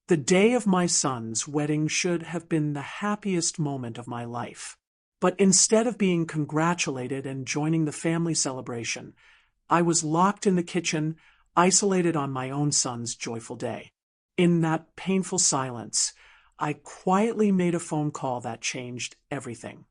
The day of my son's wedding should have been the happiest moment of my life. But instead of being congratulated and joining the family celebration, I was locked in the kitchen, isolated on my own son's joyful day. In that painful silence, I quietly made a phone call that changed everything.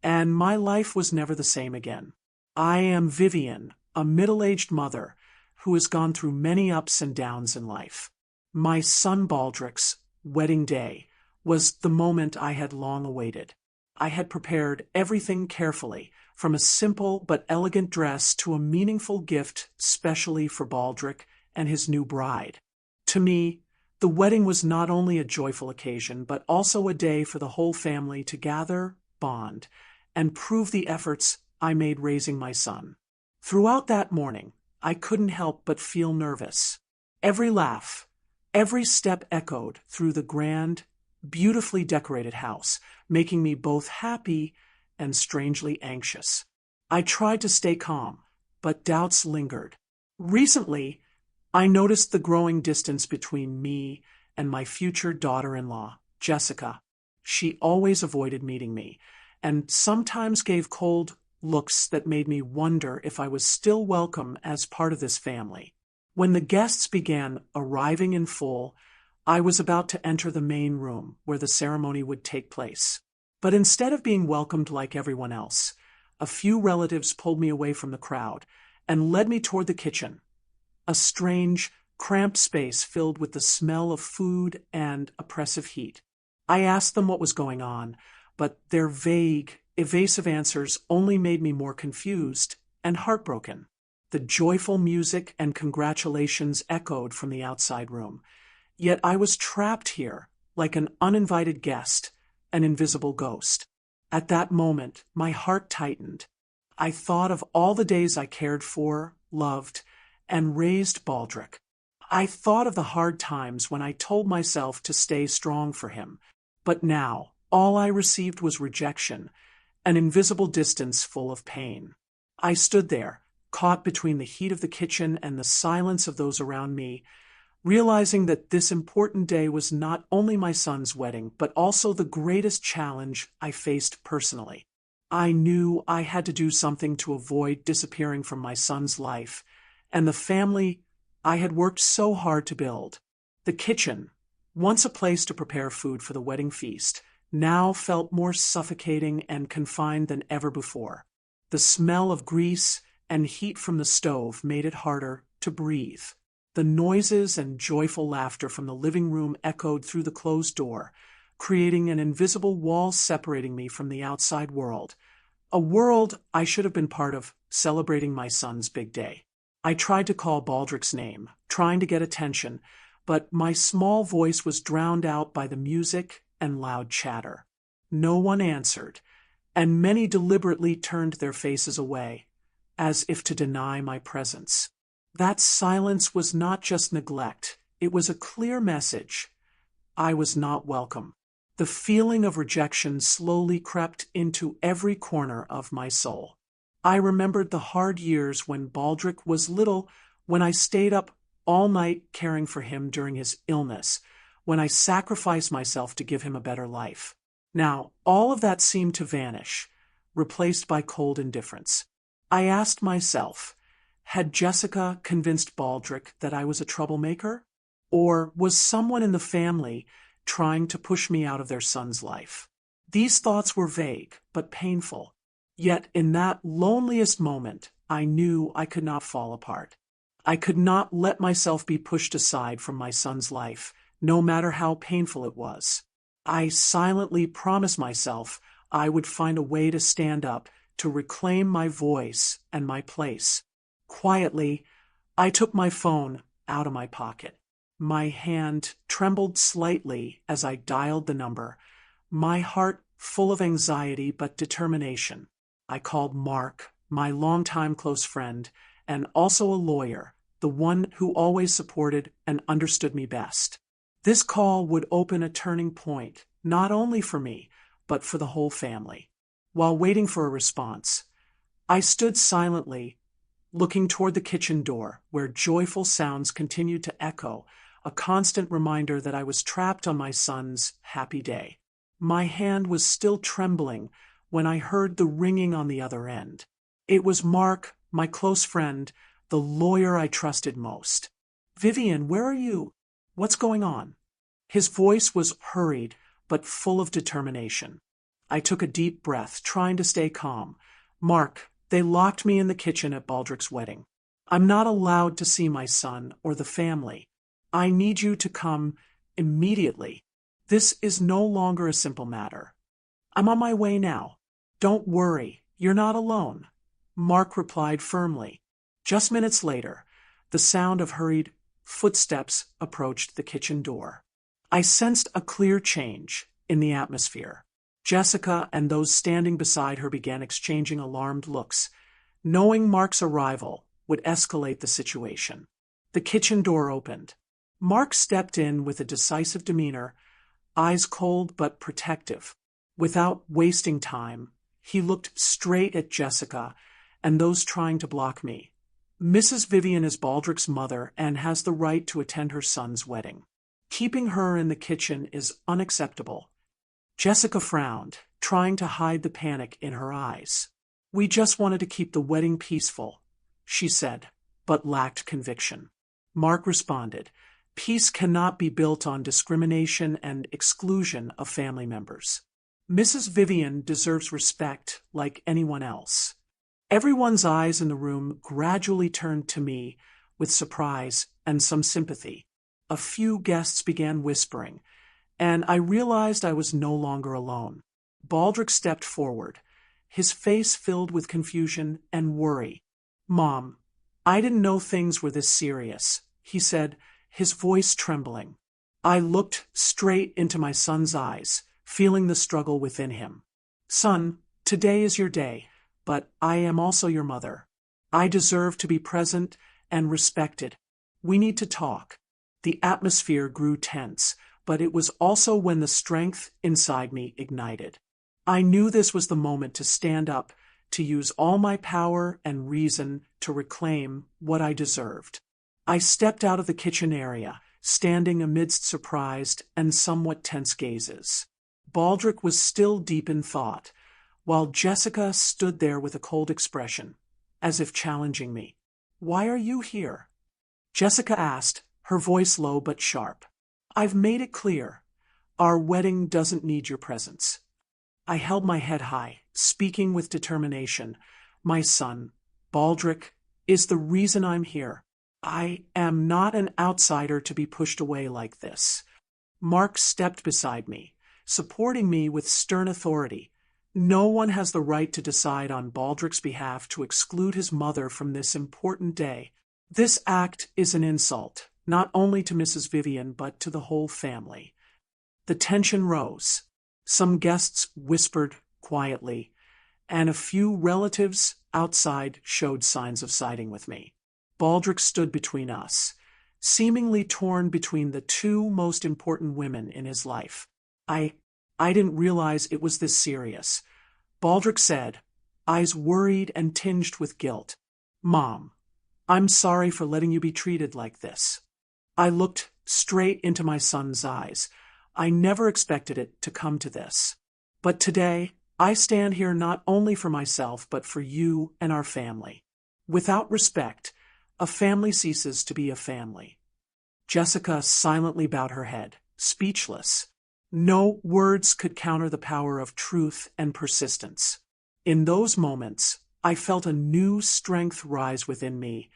And my life was never the same again. I am Vivian, a middle-aged mother who has gone through many ups and downs in life. My son Baldric's wedding day was the moment I had long awaited. I had prepared everything carefully, from a simple but elegant dress to a meaningful gift specially for Baldric and his new bride. To me, the wedding was not only a joyful occasion, but also a day for the whole family to gather, bond, and prove the efforts I made raising my son. Throughout that morning, I couldn't help but feel nervous. Every laugh, every step echoed through the grand, beautifully decorated house, making me both happy and strangely anxious. I tried to stay calm, but doubts lingered. Recently, I noticed the growing distance between me and my future daughter-in-law, Jessica. She always avoided meeting me, and sometimes gave cold looks that made me wonder if I was still welcome as part of this family. When the guests began arriving in full, I was about to enter the main room where the ceremony would take place. But instead of being welcomed like everyone else, a few relatives pulled me away from the crowd and led me toward the kitchen, a strange, cramped space filled with the smell of food and oppressive heat. I asked them what was going on, but their vague, evasive answers only made me more confused and heartbroken. The joyful music and congratulations echoed from the outside room, yet I was trapped here like an uninvited guest, an invisible ghost. At that moment, my heart tightened. I thought of all the days I cared for, loved, and raised Baldric. I thought of the hard times when I told myself to stay strong for him. But now, all I received was rejection, an invisible distance full of pain. I stood there, caught between the heat of the kitchen and the silence of those around me, realizing that this important day was not only my son's wedding, but also the greatest challenge I faced personally. I knew I had to do something to avoid disappearing from my son's life and the family I had worked so hard to build. The kitchen, once a place to prepare food for the wedding feast, now felt more suffocating and confined than ever before. The smell of grease and heat from the stove made it harder to breathe. The noises and joyful laughter from the living room echoed through the closed door, creating an invisible wall separating me from the outside world, a world I should have been part of, celebrating my son's big day. I tried to call Baldric's name, trying to get attention, but my small voice was drowned out by the music and loud chatter. No one answered, and many deliberately turned their faces away, as if to deny my presence. That silence was not just neglect, it was a clear message. I was not welcome. The feeling of rejection slowly crept into every corner of my soul. I remembered the hard years when Baldric was little, when I stayed up all night caring for him during his illness, when I sacrificed myself to give him a better life. Now, all of that seemed to vanish, replaced by cold indifference. I asked myself, had Jessica convinced Baldric that I was a troublemaker? Or was someone in the family trying to push me out of their son's life? These thoughts were vague, but painful. Yet in that loneliest moment, I knew I could not fall apart. I could not let myself be pushed aside from my son's life, no matter how painful it was. I silently promised myself I would find a way to stand up, to reclaim my voice and my place. Quietly, I took my phone out of my pocket. My hand trembled slightly as I dialed the number, my heart full of anxiety but determination. I called Mark, my longtime close friend, and also a lawyer, the one who always supported and understood me best. This call would open a turning point, not only for me, but for the whole family. While waiting for a response, I stood silently, looking toward the kitchen door, where joyful sounds continued to echo, a constant reminder that I was trapped on my son's happy day. My hand was still trembling when I heard the ringing on the other end. It was Mark, my close friend, the lawyer I trusted most. "Vivian, where are you? What's going on?" His voice was hurried, but full of determination. I took a deep breath, trying to stay calm. "Mark, they locked me in the kitchen at Baldrick's wedding. I'm not allowed to see my son or the family. I need you to come immediately. This is no longer a simple matter. I'm on my way now. Don't worry, you're not alone," Mark replied firmly. Just minutes later, the sound of hurried footsteps approached the kitchen door. I sensed a clear change in the atmosphere. Jessica and those standing beside her began exchanging alarmed looks, knowing Mark's arrival would escalate the situation. The kitchen door opened. Mark stepped in with a decisive demeanor, eyes cold but protective. Without wasting time, he looked straight at Jessica and those trying to block me. "Mrs. Vivian is Baldrick's mother and has the right to attend her son's wedding. Keeping her in the kitchen is unacceptable." Jessica frowned, trying to hide the panic in her eyes. "We just wanted to keep the wedding peaceful," she said, but lacked conviction. Mark responded, "Peace cannot be built on discrimination and exclusion of family members. Mrs. Vivian deserves respect like anyone else." Everyone's eyes in the room gradually turned to me with surprise and some sympathy. A few guests began whispering, and I realized I was no longer alone. Baldrick stepped forward, his face filled with confusion and worry. "Mom, I didn't know things were this serious," he said, his voice trembling. I looked straight into my son's eyes, feeling the struggle within him. "Son, today is your day, but I am also your mother. I deserve to be present and respected. We need to talk." The atmosphere grew tense, but it was also when the strength inside me ignited. I knew this was the moment to stand up, to use all my power and reason to reclaim what I deserved. I stepped out of the kitchen area, standing amidst surprised and somewhat tense gazes. Baldrick was still deep in thought, while Jessica stood there with a cold expression, as if challenging me. "Why are you here?" Jessica asked, her voice low but sharp. "I've made it clear. Our wedding doesn't need your presence." I held my head high, speaking with determination. "My son, Baldrick, is the reason I'm here. I am not an outsider to be pushed away like this." Mark stepped beside me, supporting me with stern authority. "No one has the right to decide on Baldrick's behalf to exclude his mother from this important day. This act is an insult, not only to Mrs. Vivian but to the whole family." The tension rose. Some guests whispered quietly, and a few relatives outside showed signs of siding with me. Baldrick stood between us, seemingly torn between the two most important women in his life. I didn't realize it was this serious," Baldrick said, eyes worried and tinged with guilt. "Mom, I'm sorry for letting you be treated like this." I looked straight into my son's eyes. I never expected it to come to this. But today, I stand here not only for myself but for you and our family. Without respect, a family ceases to be a family. Jessica silently bowed her head, speechless. No words could counter the power of truth and persistence. In those moments, I felt a new strength rise within me,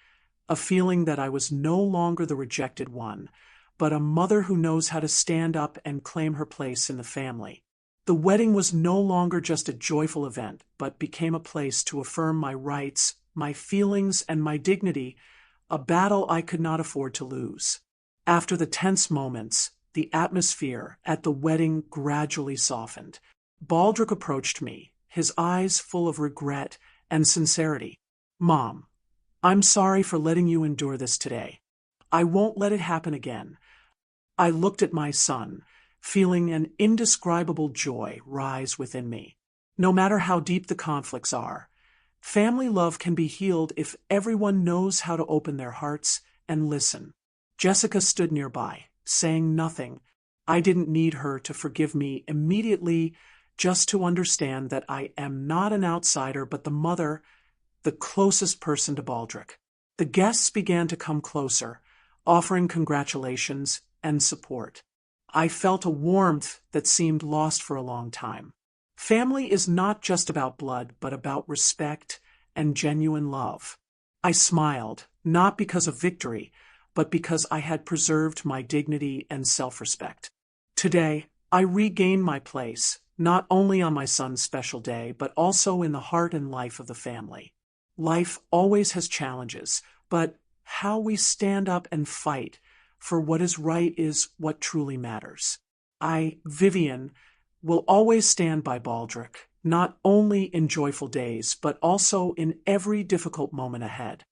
a feeling that I was no longer the rejected one, but a mother who knows how to stand up and claim her place in the family. The wedding was no longer just a joyful event, but became a place to affirm my rights, my feelings, and my dignity, a battle I could not afford to lose. After the tense moments, the atmosphere at the wedding gradually softened. Baldrick approached me, his eyes full of regret and sincerity. "Mom, I'm sorry for letting you endure this today. I won't let it happen again." I looked at my son, feeling an indescribable joy rise within me. No matter how deep the conflicts are, family love can be healed if everyone knows how to open their hearts and listen. Jessica stood nearby, saying nothing. I didn't need her to forgive me immediately, just to understand that I am not an outsider but the mother, the closest person to Baldric. The guests began to come closer, offering congratulations and support. I felt a warmth that seemed lost for a long time. Family is not just about blood, but about respect and genuine love. I smiled, not because of victory, but because I had preserved my dignity and self-respect. Today, I regained my place, not only on my son's special day, but also in the heart and life of the family. Life always has challenges, but how we stand up and fight for what is right is what truly matters. I, Vivian, will always stand by Baldric, not only in joyful days, but also in every difficult moment ahead.